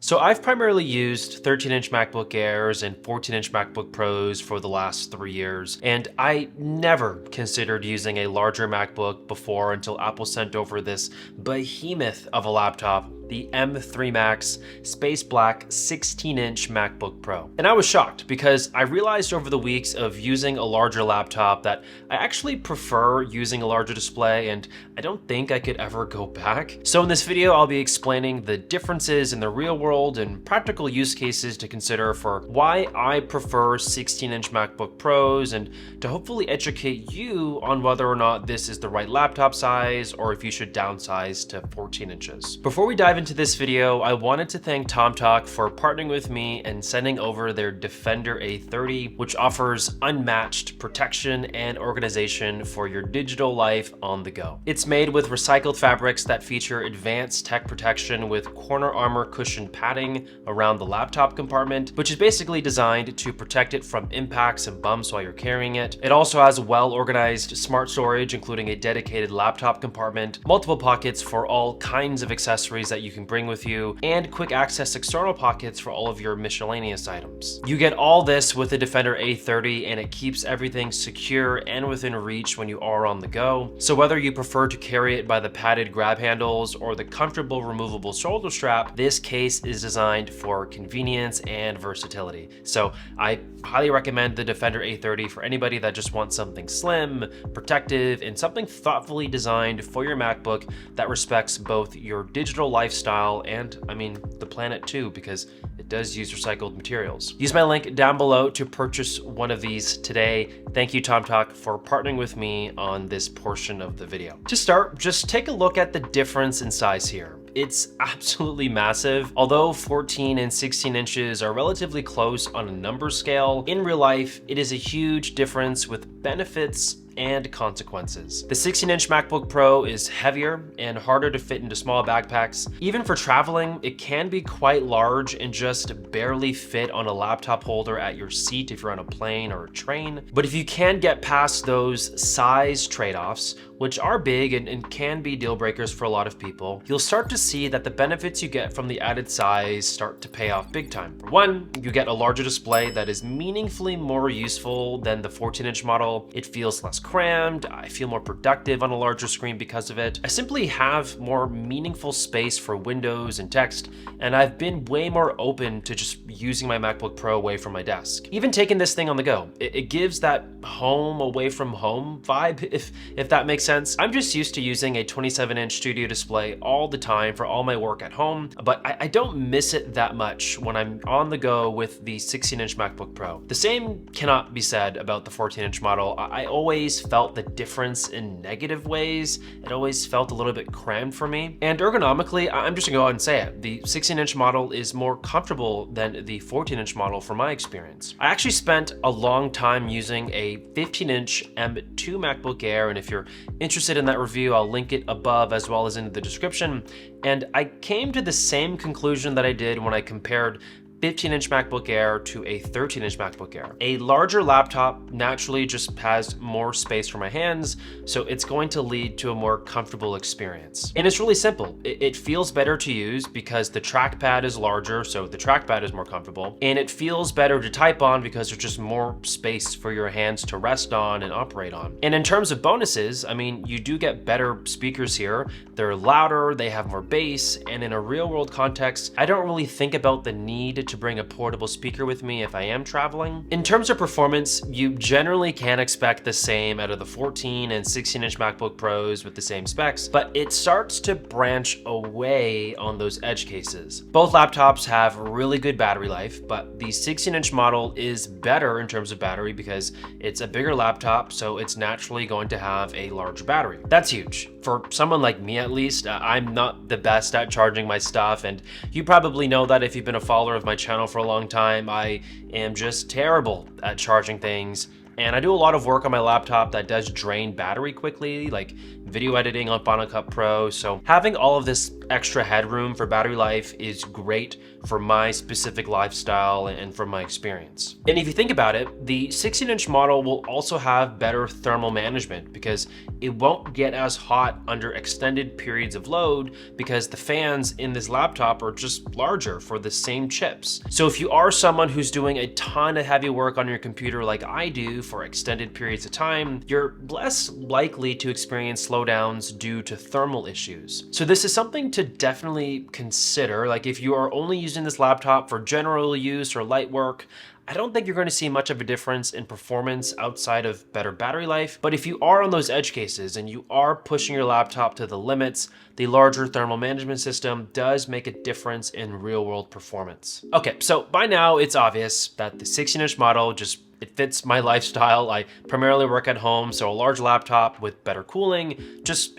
So I've primarily used 13-inch MacBook Airs and 14-inch MacBook Pros for the last 3 years, and I never considered using a larger MacBook before until Apple sent over this behemoth of a laptop, the M3 Max Space Black 16-inch MacBook Pro. And I was shocked because I realized over the weeks of using a larger laptop that I actually prefer using a larger display, and I don't think I could ever go back. So in this video, I'll be explaining the differences in the real world and practical use cases to consider for why I prefer 16-inch MacBook Pros, and to hopefully educate you on whether or not this is the right laptop size or if you should downsize to 14 inches. Before we dive into this video, I wanted to thank TomTalk for partnering with me and sending over their Defender A30, which offers unmatched protection and organization for your digital life on the go. It's made with recycled fabrics that feature advanced tech protection with corner armor cushion padding around the laptop compartment, which is basically designed to protect it from impacts and bumps while you're carrying it. It also has well-organized smart storage, including a dedicated laptop compartment, multiple pockets for all kinds of accessories that you can bring with you, and quick access external pockets for all of your miscellaneous items. You get all this with the Defender A30, and it keeps everything secure and within reach when you are on the go. So whether you prefer to carry it by the padded grab handles or the comfortable removable shoulder strap, this case is designed for convenience and versatility. So I highly recommend the Defender A30 for anybody that just wants something slim, protective, and something thoughtfully designed for your MacBook that respects both your digital lifestyle and, I mean, the planet too, because it does use recycled materials. Use my link down below to purchase one of these today. Thank you, TomTalk, for partnering with me on this portion of the video. To start, just take a look at the difference in size here. It's absolutely massive. Although 14 and 16 inches are relatively close on a number scale, in real life, it is a huge difference with benefits and consequences. The 16-inch MacBook Pro is heavier and harder to fit into small backpacks. Even for traveling, it can be quite large and just barely fit on a laptop holder at your seat if you're on a plane or a train. But if you can get past those size trade-offs, which are big and can be deal breakers for a lot of people, you'll start to see that the benefits you get from the added size start to pay off big time. For one, you get a larger display that is meaningfully more useful than the 14-inch model. It feels less crammed, I feel more productive on a larger screen because of it. I simply have more meaningful space for windows and text, and I've been way more open to just using my MacBook Pro away from my desk. Even taking this thing on the go, it gives that home away from home vibe, if that makes sense. I'm just used to using a 27-inch studio display all the time for all my work at home, but I don't miss it that much when I'm on the go with the 16-inch MacBook Pro. The same cannot be said about the 14-inch model. I always felt the difference in negative ways. It always felt a little bit crammed for me. And ergonomically, I'm just gonna go out and say it, the 16-inch model is more comfortable than the 14-inch model from my experience. I actually spent a long time using a 15-inch M2 MacBook Air, and if you're interested in that review, I'll link it above as well as in the description. And I came to the same conclusion that I did when I compared 15-inch MacBook Air to a 13-inch MacBook Air. A larger laptop naturally just has more space for my hands, so it's going to lead to a more comfortable experience. And it's really simple. It feels better to use because the trackpad is larger, so the trackpad is more comfortable, and it feels better to type on because there's just more space for your hands to rest on and operate on. And in terms of bonuses, I mean, you do get better speakers here. They're louder, they have more bass, and in a real-world context, I don't really think about the need to bring a portable speaker with me if I am traveling. In terms of performance, you generally can expect the same out of the 14 and 16-inch MacBook Pros with the same specs, but it starts to branch away on those edge cases. Both laptops have really good battery life, but the 16-inch model is better in terms of battery because it's a bigger laptop, so it's naturally going to have a larger battery. That's huge. For someone like me, at least, I'm not the best at charging my stuff, and you probably know that if you've been a follower of my channel for a long time. I am just terrible at charging things, and I do a lot of work on my laptop that does drain battery quickly, like video editing on Final Cut Pro. So having all of this extra headroom for battery life is great for my specific lifestyle and from my experience. And if you think about it, the 16-inch model will also have better thermal management because it won't get as hot under extended periods of load because the fans in this laptop are just larger for the same chips. So if you are someone who's doing a ton of heavy work on your computer like I do for extended periods of time, you're less likely to experience slowdowns due to thermal issues. So this is something to definitely consider. Like if you are only using this laptop for general use or light work, I don't think you're going to see much of a difference in performance outside of better battery life. But if you are on those edge cases and you are pushing your laptop to the limits, the larger thermal management system does make a difference in real world performance. Okay, so by now it's obvious that the 16-inch model it fits my lifestyle. I primarily work at home, so a large laptop with better cooling,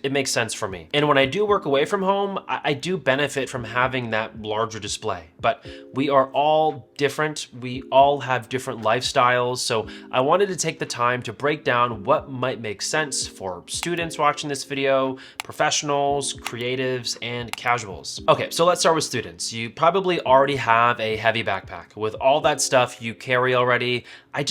it makes sense for me. And when I do work away from home, I do benefit from having that larger display. But we are all different. We all have different lifestyles. So I wanted to take the time to break down what might make sense for students watching this video, professionals, creatives, and casuals. Okay, so let's start with students. You probably already have a heavy backpack. With all that stuff you carry already, I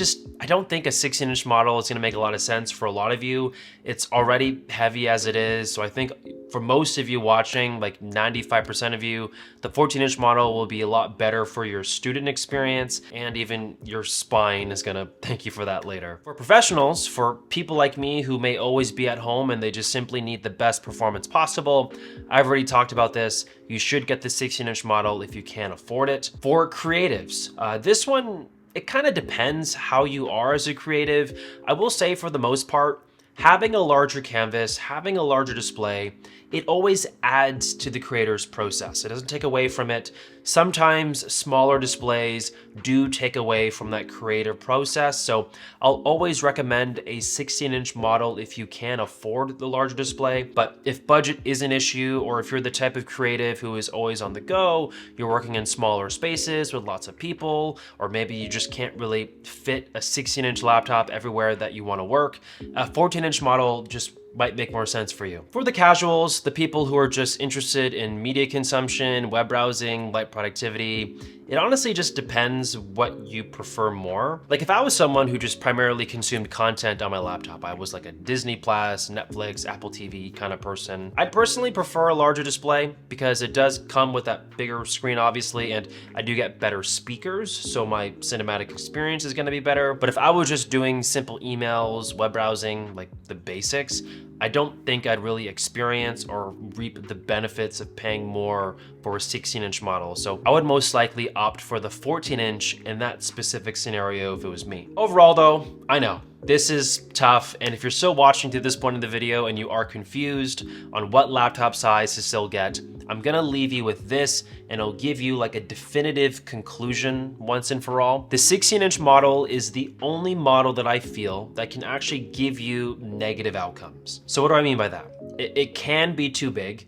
don't think a 16-inch model is going to make a lot of sense for a lot of you. It's already heavy as it is. So I think for most of you watching, like 95% of you, the 14-inch model will be a lot better for your student experience, and even your spine is going to thank you for that later. For professionals, for people like me who may always be at home and they just simply need the best performance possible, I've already talked about this. You should get the 16-inch model if you can afford it. For creatives, this one, it kind of depends how you are as a creative. I will say for the most part, having a larger canvas, having a larger display, it always adds to the creator's process. It doesn't take away from it. Sometimes smaller displays do take away from that creative process. So I'll always recommend a 16-inch model if you can afford the larger display. But if budget is an issue, or if you're the type of creative who is always on the go, you're working in smaller spaces with lots of people, or maybe you just can't really fit a 16-inch laptop everywhere that you want to work, a 14-inch model just might make more sense for you. For the casuals, the people who are just interested in media consumption, web browsing, light productivity, it honestly just depends what you prefer more. Like if I was someone who just primarily consumed content on my laptop, I was like a Disney Plus, Netflix, Apple TV kind of person, I'd personally prefer a larger display because it does come with that bigger screen obviously, and I do get better speakers, so my cinematic experience is gonna be better. But if I was just doing simple emails, web browsing, like the basics, I don't think I'd really experience or reap the benefits of paying more for a 16-inch model. So I would most likely opt for the 14-inch in that specific scenario if it was me. Overall though, I know this is tough, and if you're still watching to this point in the video and you are confused on what laptop size to still get, I'm gonna leave you with this and it'll give you like a definitive conclusion once and for all. The 16-inch model is the only model that I feel that can actually give you negative outcomes. So what do I mean by that? It can be too big,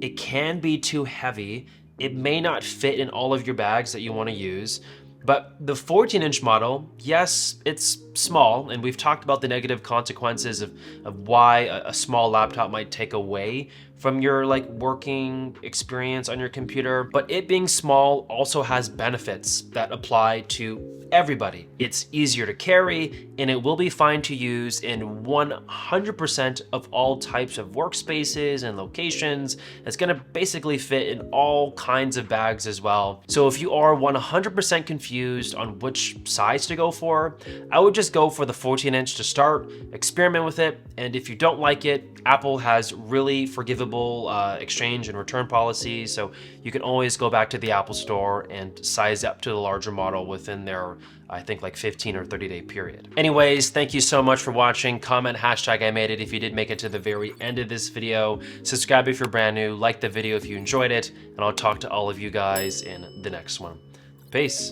it can be too heavy, it may not fit in all of your bags that you wanna use. But the 14-inch model, yes, it's small, and we've talked about the negative consequences of why a small laptop might take away from your working experience on your computer, but it being small also has benefits that apply to everybody. It's easier to carry, and it will be fine to use in 100% of all types of workspaces and locations. It's gonna basically fit in all kinds of bags as well. So if you are 100% confused on which size to go for, I would just go for the 14-inch to start, experiment with it, and if you don't like it, Apple has really forgivable exchange and return policies, so you can always go back to the Apple Store and size up to the larger model within their, I think, 15 or 30-day period. Anyways, thank you so much for watching. Comment #IMadeIt if you did make it to the very end of this video. Subscribe if you're brand new, like the video if you enjoyed it, and I'll talk to all of you guys in the next one. Peace.